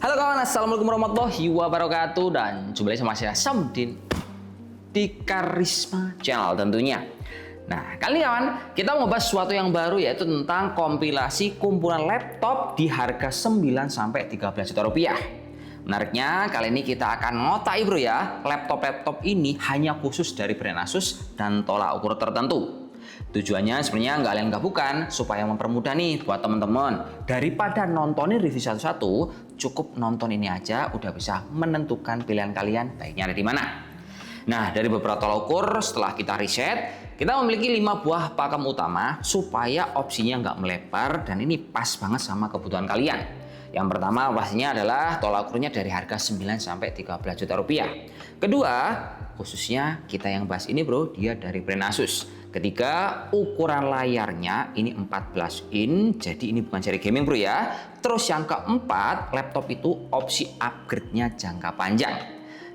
Halo kawan, assalamualaikum warahmatullahi wabarakatuh. Dan jumpa lagi sama saya Samdin di Karisma Channel tentunya. Nah, kali ini kawan, kita mau bahas sesuatu yang baru, yaitu tentang kompilasi kumpulan laptop di harga 9-13 juta rupiah. Menariknya, kali ini kita akan ngotai bro ya, laptop-laptop ini hanya khusus dari brand Asus dan tolak ukur tertentu. Tujuannya sebenarnya nggak bukan, supaya mempermudah nih buat teman-teman. Daripada nontonin review satu-satu, cukup nonton ini aja udah bisa menentukan pilihan kalian baiknya ada di mana. Nah, dari beberapa tolak ukur setelah kita riset, kita memiliki 5 buah pakem utama supaya opsinya nggak melebar dan ini pas banget sama kebutuhan kalian. Yang pertama pastinya adalah tolak ukurnya dari harga 9-13 juta rupiah. Kedua, khususnya kita yang bahas ini bro, dia dari brand Asus. Ketiga, ukuran layarnya ini 14 in, jadi ini bukan seri gaming bro ya. Terus yang keempat, laptop itu opsi upgrade-nya jangka panjang.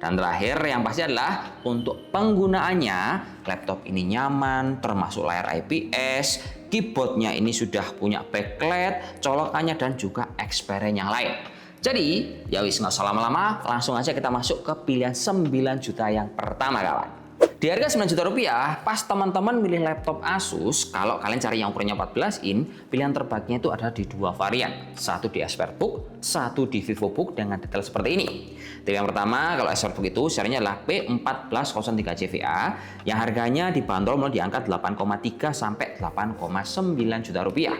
Dan terakhir yang pasti adalah untuk penggunaannya, laptop ini nyaman, termasuk layar IPS, keyboardnya ini sudah punya backlight, colokannya dan juga experience yang lain. Jadi, ya wis nggak usah lama-lama, langsung aja kita masuk ke pilihan 9 juta yang pertama kawan. Di harga 9 juta rupiah, pas teman-teman milih laptop Asus, kalau kalian cari yang ukurannya 14 in, pilihan terbaiknya itu ada di 2 varian. Satu di ExpertBook, satu di VivoBook dengan detail seperti ini. Tipe yang pertama, kalau ExpertBook itu serinya adalah P1403CVA, yang harganya dibanderol mulai di angka 8,3 sampai 8,9 juta rupiah.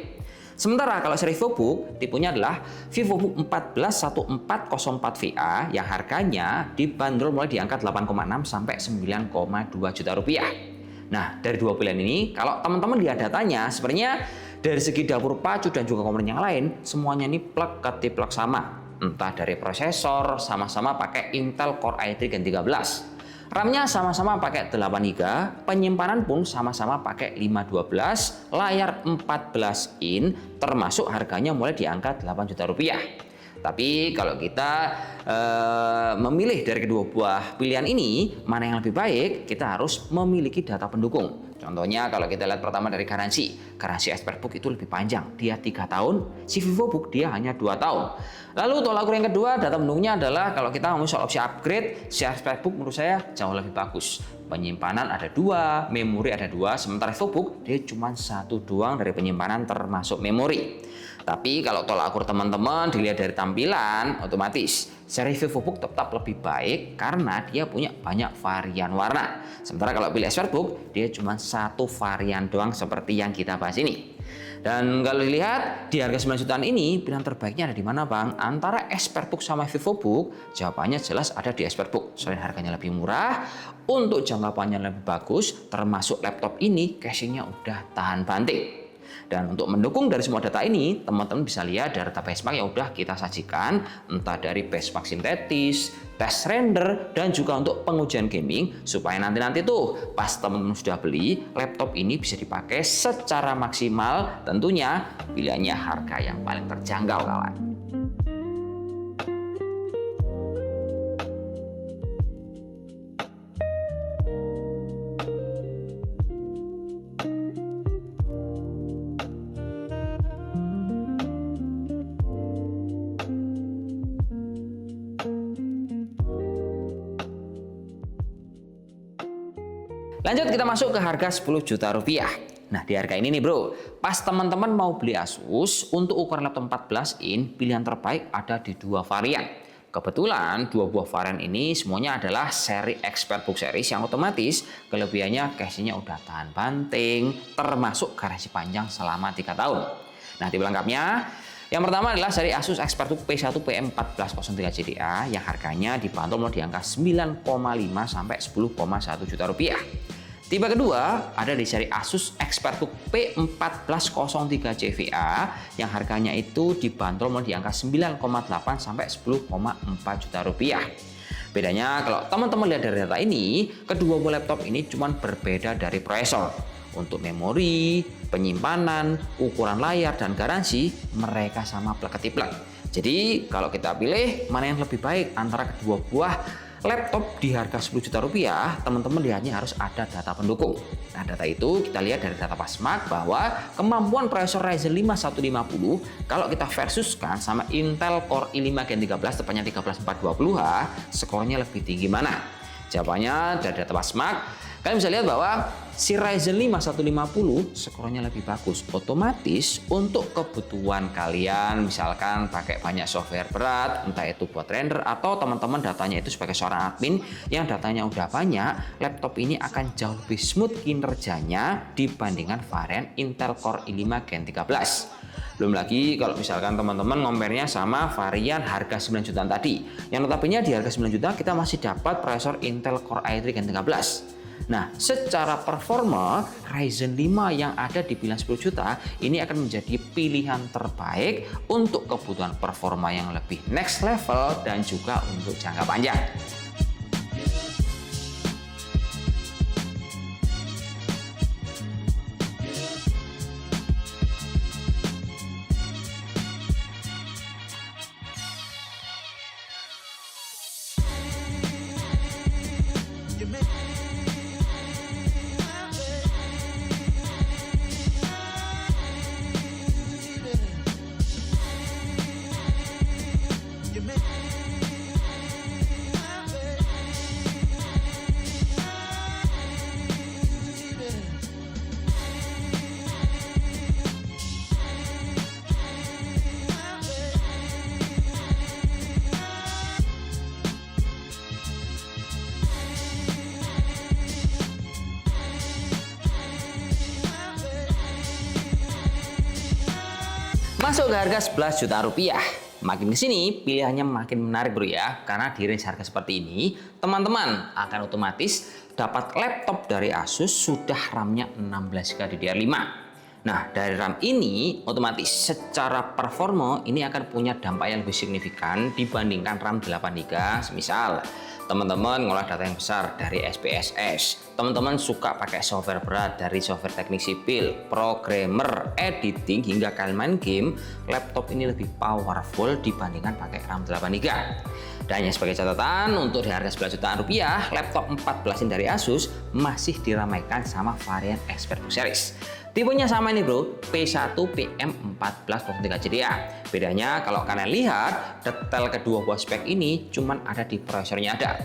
Sementara kalau seri VivoBook, tipenya adalah VivoBook 141404VA yang harganya dibanderol mulai di angka 8,6 sampai 9,2 juta rupiah. Nah, dari dua pilihan ini, kalau teman-teman lihat datanya, sebenarnya dari segi dapur pacu dan juga komponen yang lain, semuanya ini plug ketiplek sama. Entah dari prosesor, sama-sama pakai Intel Core i3 Gen 13. RAM-nya sama-sama pakai 8 GB, penyimpanan pun sama-sama pakai 512, layar 14 in, termasuk harganya mulai di angka 8 juta rupiah. Tapi kalau kita memilih dari kedua buah pilihan ini, mana yang lebih baik, kita harus memiliki data pendukung. Contohnya kalau kita lihat pertama dari garansi ExpertBook itu lebih panjang, dia 3 tahun, si VivoBook dia hanya 2 tahun. Lalu tolak ukur yang kedua, data pendukungnya adalah kalau kita ngomong soal opsi upgrade, si ExpertBook menurut saya jauh lebih bagus. Penyimpanan ada 2, memori ada 2, sementara VivoBook dia cuma 1 doang dari penyimpanan termasuk memori. Tapi kalau tolak ukur teman-teman dilihat dari tampilan, otomatis seri VivoBook tetap lebih baik karena dia punya banyak varian warna. Sementara kalau pilih ExpertBook, dia cuma 1 varian doang seperti yang kita bahas ini. Dan kalau dilihat di harga 9 jutaan ini, pilihan terbaiknya ada di mana bang? Antara ExpertBook sama VivoBook, jawabannya jelas ada di ExpertBook. Selain harganya lebih murah, untuk jangka panjang lebih bagus, termasuk laptop ini casingnya udah tahan banting. Dan untuk mendukung dari semua data ini, teman-teman bisa lihat data benchmark yang udah kita sajikan, entah dari benchmark sintetis, tes render, dan juga untuk pengujian gaming, supaya nanti tuh pas teman-teman sudah beli, laptop ini bisa dipakai secara maksimal, tentunya pilihannya harga yang paling terjangkau kawan. Lanjut kita masuk ke harga 10 juta rupiah. Nah di harga ini nih bro, pas teman-teman mau beli Asus untuk ukuran laptop 14 in, pilihan terbaik ada di 2 varian. Kebetulan 2 buah varian ini semuanya adalah seri ExpertBook series yang otomatis kelebihannya casingnya udah tahan banting, termasuk garansi panjang selama 3 tahun. Nah tipe lengkapnya, yang pertama adalah seri Asus ExpertBook P1 PM1403CDA yang harganya dibanderol mulai di angka 9,5 sampai 10,1 juta rupiah. Tipe kedua ada di seri Asus ExpertBook P1403CVA yang harganya itu dibanderol mulai di angka 9,8 sampai 10,4 juta rupiah. Bedanya kalau teman-teman lihat dari data ini, kedua buah laptop ini cuma berbeda dari prosesor. Untuk memori, penyimpanan, ukuran layar, dan garansi, mereka sama plek-ketiplek. Jadi kalau kita pilih mana yang lebih baik antara kedua buah laptop di harga 10 juta rupiah, teman-teman lihatnya harus ada data pendukung. Nah, data itu kita lihat dari data Pasmark bahwa kemampuan prosesor Ryzen 5 150 kalau kita versuskan sama Intel Core i5 Gen 13 tepatnya 13420H, skornya lebih tinggi mana? Jawabannya dari data Pasmark, kalian bisa lihat bahwa si Ryzen 5 150 skornya lebih bagus. Otomatis untuk kebutuhan kalian, misalkan pakai banyak software berat, entah itu buat render atau teman-teman datanya itu sebagai seorang admin yang datanya udah banyak, laptop ini akan jauh lebih smooth kinerjanya dibandingkan varian Intel Core i5 Gen 13. Belum lagi kalau misalkan teman-teman ngompernya sama varian harga 9 jutaan tadi. Yang notabene di harga 9 juta kita masih dapat prosesor Intel Core i3 Gen 13. Nah, secara performa Ryzen 5 yang ada di pilihan 10 juta ini akan menjadi pilihan terbaik untuk kebutuhan performa yang lebih next level dan juga untuk jangka panjang. Masuk ke harga 11 juta rupiah. Makin ke sini pilihannya makin menarik bro ya. Karena di range harga seperti ini, teman-teman akan otomatis dapat laptop dari Asus sudah RAM-nya 16GB DDR5. Nah, dari RAM ini otomatis secara performa ini akan punya dampak yang lebih signifikan dibandingkan RAM 8GB. Misal teman-teman ngolah data yang besar dari SPSS, teman-teman suka pakai software berat dari software teknik sipil, programmer, editing, hingga kalian main game, laptop ini lebih powerful dibandingkan pakai RAM 8GB. Dan yang sebagai catatan, untuk di harga 11 jutaan rupiah, laptop 14 in dari Asus masih diramaikan sama varian ExpertBook Series. Tipenya sama ini bro, P1 PM1403JDA. Bedanya kalau kalian lihat, detail kedua buah spek ini cuman ada di prosesornya ada.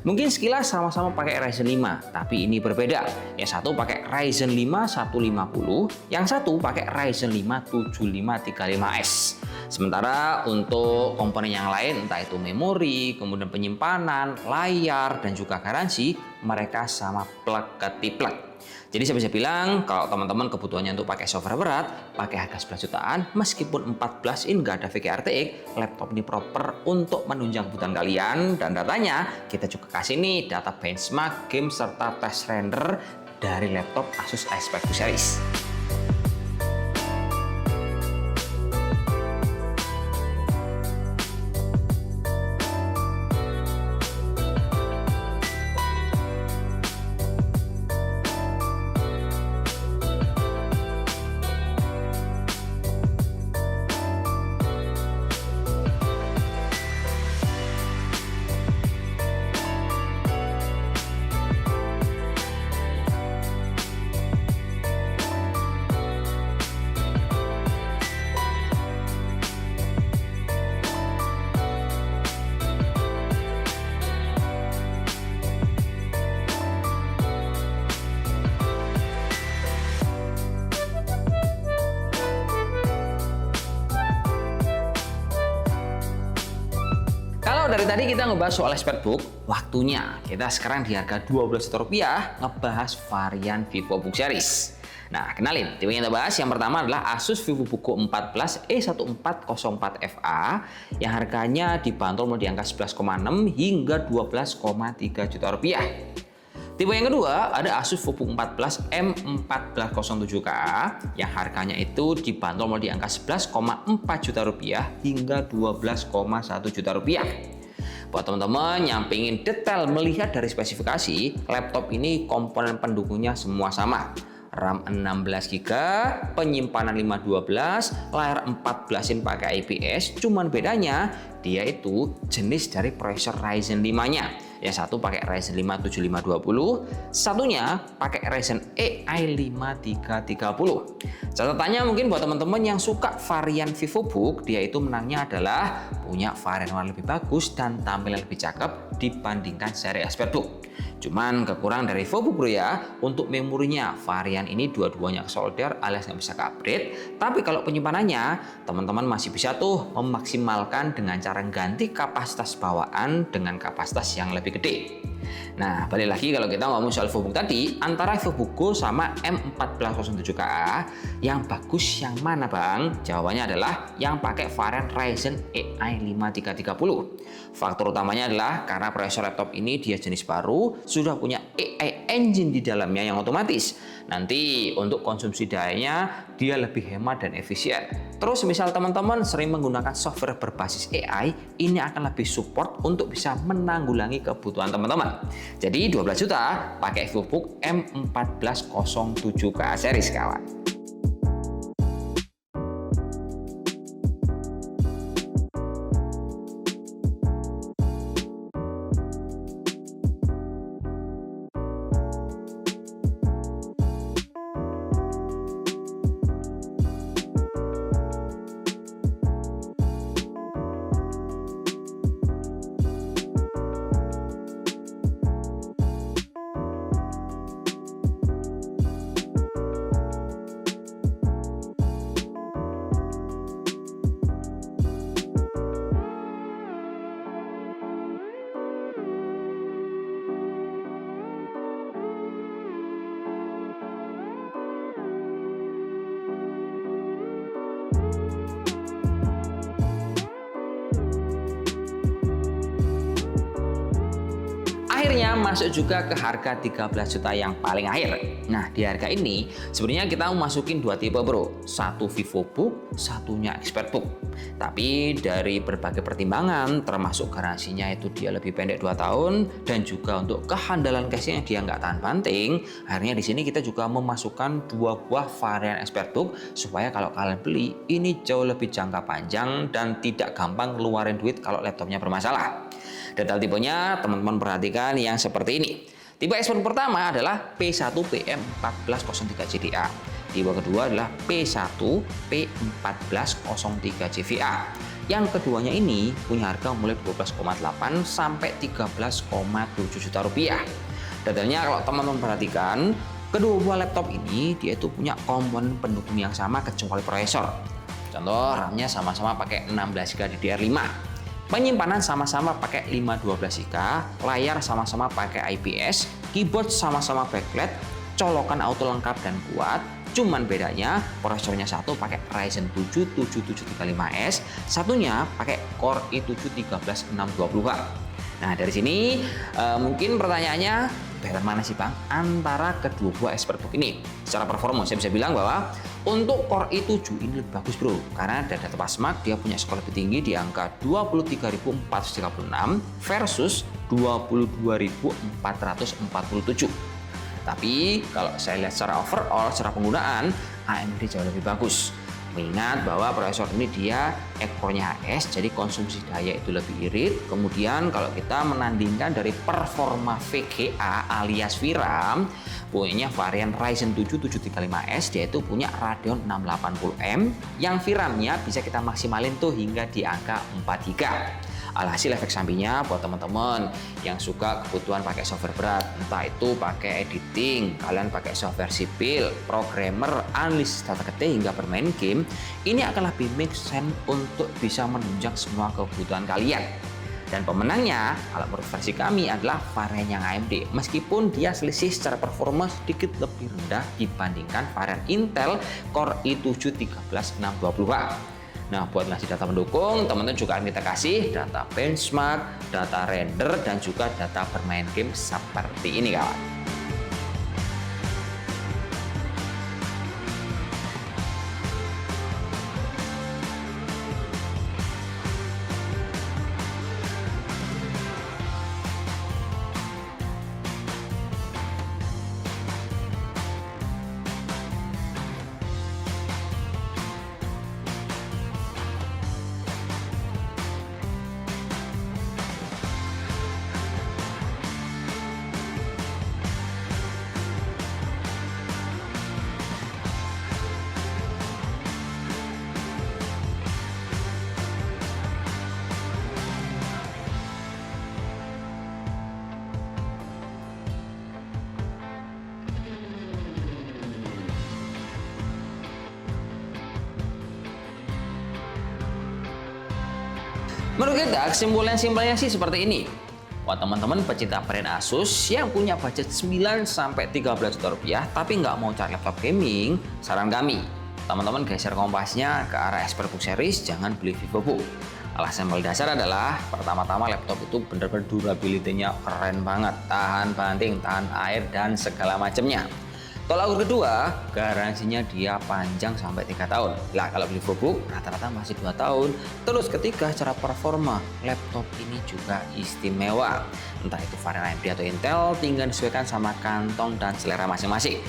Mungkin sekilas sama-sama pakai Ryzen 5, tapi ini berbeda. Yang satu pakai Ryzen 5 150, yang satu pakai Ryzen 5 7535S. Sementara untuk komponen yang lain, entah itu memori, kemudian penyimpanan, layar, dan juga garansi, mereka sama plug ketiplek. Jadi saya bisa bilang kalau teman-teman kebutuhannya untuk pakai software berat, pakai harga 11 jutaan, meskipun 14 in nggak ada VGA RTX, laptop ini proper untuk menunjang kebutuhan kalian. Dan datanya kita juga kasih nih data benchmark, game, serta tes render dari laptop Asus ExpertBook Series. Dari tadi kita ngebahas soal ExpertBook, waktunya kita sekarang di harga 12 juta rupiah ngebahas varian VivoBook Series. Nah, kenalin, tipe yang kita bahas yang pertama adalah Asus VivoBook Go 14 E1404FA yang harganya dibanderol mulai di angka 11,6 hingga 12,3 juta rupiah. Tipe yang kedua ada Asus VivoBook 14 M1407K yang harganya itu dibanderol mulai di angka 11,4 juta rupiah hingga 12,1 juta rupiah. Buat teman-teman yang pengen detail melihat dari spesifikasi, laptop ini komponen pendukungnya semua sama. RAM 16GB, penyimpanan 512, layar 14 in pakai IPS, cuman bedanya dia itu jenis dari prosesor Ryzen 5-nya. Yang satu pakai Ryzen 5 7520, satunya pakai Ryzen AI 5330. Catatannya mungkin buat teman-teman yang suka varian VivoBook, dia itu menangnya adalah punya varian yang lebih bagus dan tampilan lebih cakep dibandingkan seri ExpertBook. Cuman kekurangan dari VivoBook Pro ya, untuk memorinya varian ini dua-duanya solder alias nggak bisa ke-upgrade. Tapi kalau penyimpanannya, teman-teman masih bisa tuh memaksimalkan dengan cara ganti kapasitas bawaan dengan kapasitas yang lebih gede. Nah, balik lagi kalau kita ngomong soal VivoBook tadi, antara VivoBook Go sama M1407KA, yang bagus yang mana Bang? Jawabannya adalah yang pakai varian Ryzen AI 5330. Faktor utamanya adalah karena prosesor laptop ini dia jenis baru, sudah punya AI engine di dalamnya yang otomatis. Nanti untuk konsumsi dayanya dia lebih hemat dan efisien. Terus misal teman-teman sering menggunakan software berbasis AI, ini akan lebih support untuk bisa menanggulangi kebutuhan teman-teman. Jadi 12 juta pakai VivoBook M1407KA series kawan. Akhirnya masuk juga ke harga 13 juta yang paling akhir. Nah, di harga ini sebenarnya kita mau masukin dua tipe bro. Satu VivoBook, satunya ExpertBook. Tapi dari berbagai pertimbangan, termasuk garansinya itu dia lebih pendek 2 tahun, dan juga untuk kehandalan casing yang dia nggak tahan banting, akhirnya di sini kita juga memasukkan dua buah varian ExpertBook supaya kalau kalian beli, ini jauh lebih jangka panjang dan tidak gampang ngeluarin duit kalau laptopnya bermasalah. Detail tipenya teman-teman perhatikan yang seperti ini. Tipe ExpertBook pertama adalah P1PM1403JDA. Tipe kedua adalah P1P1403JVA. Yang keduanya ini punya harga mulai 12,8 sampai 13,7 juta rupiah. Detailnya kalau teman-teman perhatikan, kedua buah laptop ini dia itu punya komponen pendukung yang sama kecuali prosesor. Contoh, RAM-nya sama-sama pakai 16GB DDR5. Penyimpanan sama-sama pakai 512GB, layar sama-sama pakai IPS, keyboard sama-sama backlight, colokan auto lengkap dan kuat. Cuman bedanya prosesornya satu pakai Ryzen 7 7735S, satunya pakai Core i7 13620H. Nah, dari sini mungkin pertanyaannya, better mana sih Bang antara kedua buah ExpertBook ini? Secara performa saya bisa bilang bahwa untuk Core i7 ini lebih bagus bro, karena dari data Pasmark dia punya skor lebih tinggi di angka 23.436 versus 22.447. Tapi kalau saya lihat secara overall, secara penggunaan, AMD jauh lebih bagus. Mengingat bahwa prosesor ini dia ekornya HS, jadi konsumsi daya itu lebih irit. Kemudian kalau kita menandingkan dari performa VGA alias VRAM, punya varian Ryzen 7 7735S, dia itu punya Radeon 680M yang VRAM-nya bisa kita maksimalin tuh hingga di angka 4GB. Alhasil efek sampingnya buat teman-teman yang suka kebutuhan pakai software berat, entah itu pakai editing, kalian pakai software sipil, programmer, analisis data gede hingga bermain game, ini akan lebih make sense untuk bisa menunjang semua kebutuhan kalian. Dan pemenangnya, kalau menurut versi kami adalah varian yang AMD, meskipun dia selisih secara performa sedikit lebih rendah dibandingkan varian Intel Core i7 13620H. Nah, buat ngasih data pendukung, teman-teman juga akan kita kasih data benchmark, data render, dan juga data bermain game seperti ini kawan. Menurut kita kesimpulannya sih seperti ini. Buat teman-teman pecinta brand Asus yang punya budget 9 sampai 13 juta rupiah tapi nggak mau cari laptop gaming, saran kami, teman-teman geser kompasnya ke arah ExpertBook series, jangan beli VivoBook. Alasan paling dasar adalah pertama-tama laptop itu benar-benar durability-nya keren banget, tahan banting, tahan air dan segala macamnya. Tolak ukur kedua, garansinya dia panjang sampai 3 tahun. Lah kalau beli VivoBook rata-rata masih 2 tahun. Terus ketiga, secara performa laptop ini juga istimewa. Entah itu varian AMD atau Intel, tinggal disesuaikan sama kantong dan selera masing-masing.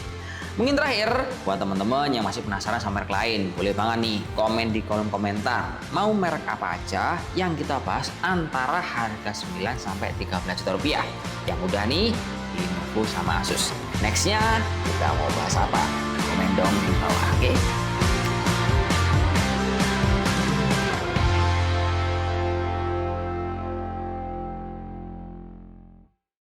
Mungkin terakhir, buat teman-teman yang masih penasaran sama merek lain, boleh banget nih komen di kolom komentar. Mau merek apa aja yang kita bahas antara harga 9 sampai 13 juta rupiah. Yang udah nih, Lenovo sama Asus. Nextnya kita mau bahas apa? Komen dong di bawah, oke?